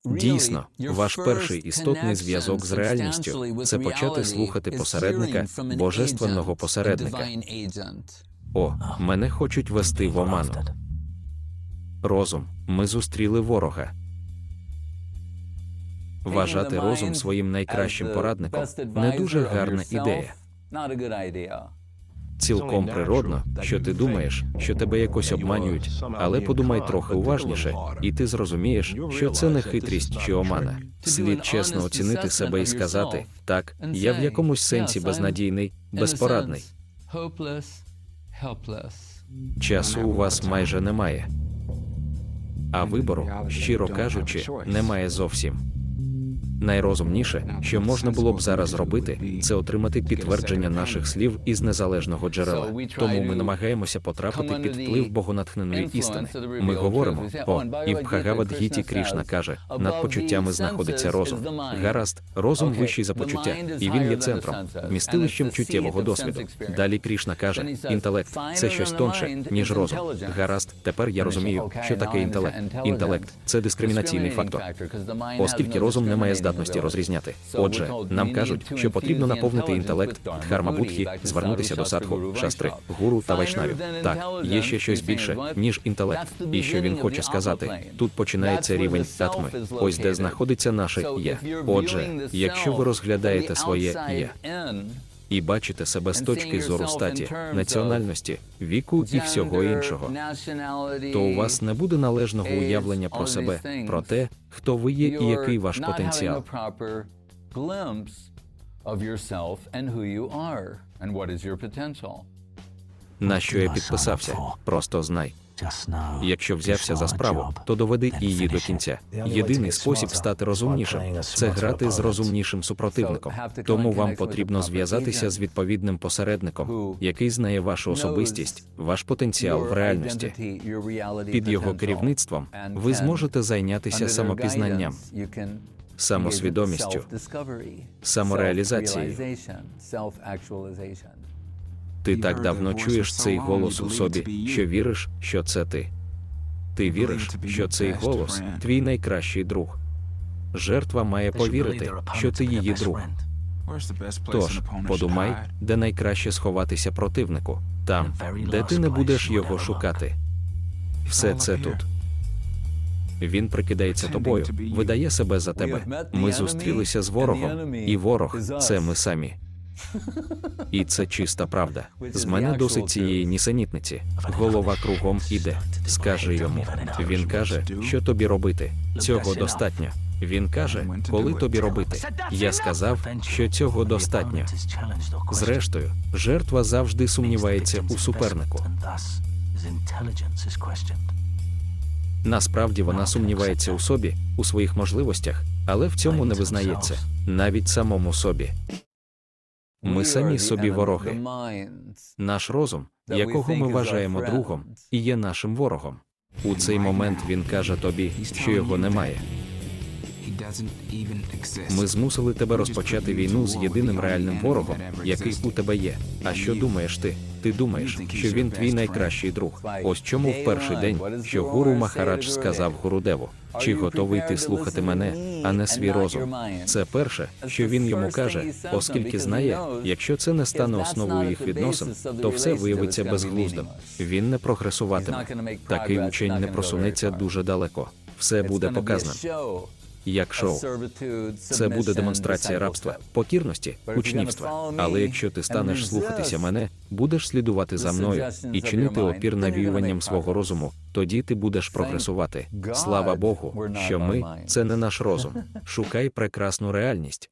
Дійсно, ваш перший істотний зв'язок з реальністю – це почати слухати посередника, божественного посередника. О, мене хочуть вести в оману. Розум, ми зустріли ворога. Вважати розум своїм найкращим порадником – не дуже гарна ідея. Цілком природно, що ти думаєш, що тебе якось обманюють, але подумай трохи уважніше, і ти зрозумієш, що це не хитрість чи омана. Слід чесно оцінити себе і сказати: так, я в якомусь сенсі безнадійний, безпорадний. Часу у вас майже немає. А вибору, щиро кажучи, немає зовсім. Найрозумніше, що можна було б зараз зробити, це отримати підтвердження наших слів із незалежного джерела. Тому ми намагаємося потрапити під вплив богонатхненої істини. Ми говоримо: о, і в Бхагавад-гіті Крішна каже, над почуттями знаходиться розум. Гаразд, розум вищий за почуття, і він є центром, вмістилищем чуттєвого досвіду. Далі Крішна каже, інтелект – це щось тонше, ніж розум. Гаразд, тепер я розумію, що таке інтелект. Інтелект – це дискримінаційний фактор. Оскільки розум не має здатності розрізняти. Отже, нам кажуть, що потрібно наповнити інтелект Дхарма-будхі, звернутися до садху, шастри, гуру та вайшнавів. Так, є ще щось більше, ніж інтелект. І що він хоче сказати? Тут починається рівень атми. Ось де знаходиться наше «я». Отже, якщо ви розглядаєте своє «я» і бачите себе з точки зору статі, національності, віку і всього іншого, то у вас не буде належного уявлення про себе, про те, хто ви є і який ваш потенціал. На що я підписався? Просто знай. Якщо взявся за справу, то доведи її до кінця. Єдиний спосіб стати розумнішим – це грати з розумнішим супротивником. Тому вам потрібно зв'язатися з відповідним посередником, який знає вашу особистість, ваш потенціал в реальності. Під його керівництвом ви зможете зайнятися самопізнанням, самосвідомістю, самореалізацією. Ти так давно чуєш цей голос у собі, що віриш, що це ти. Ти віриш, що цей голос – твій найкращий друг. Жертва має повірити, що ти її друг. Тож, подумай, де найкраще сховатися противнику. Там, де ти не будеш його шукати. Все це тут. Він прикидається тобою, видає себе за тебе. Ми зустрілися з ворогом, і ворог – це ми самі. І це чиста правда. З мене досить цієї нісенітниці. Голова кругом іде. Скажи йому. Він каже, що тобі робити. Цього достатньо. Він каже, коли тобі робити. Я сказав, що цього достатньо. Зрештою, жертва завжди сумнівається у супернику. Насправді вона сумнівається у собі, у своїх можливостях, але в цьому не визнається. Навіть самому собі. Ми самі собі вороги. Наш розум, якого ми вважаємо другом, і є нашим ворогом. У цей момент він каже тобі, що його немає. Ми змусили тебе розпочати війну з єдиним реальним ворогом, який у тебе є. А що думаєш ти? Ти думаєш, що він твій найкращий друг. Ось чому в перший день, що Гуру Махарадж сказав Гурудеву, чи готовий ти слухати мене, а не свій розум. Це перше, що він йому каже, оскільки знає, якщо це не стане основою їх відносин, то все виявиться безглуздим. Він не прогресуватиме. Такий учень не просунеться дуже далеко. Все буде показним. Як шоу. Це буде демонстрація рабства, покірності, учнівства. Але якщо ти станеш слухатися мене, будеш слідувати за мною і чинити опір навіюванням свого розуму, тоді ти будеш прогресувати. Слава Богу, що ми – це не наш розум. Шукай прекрасну реальність,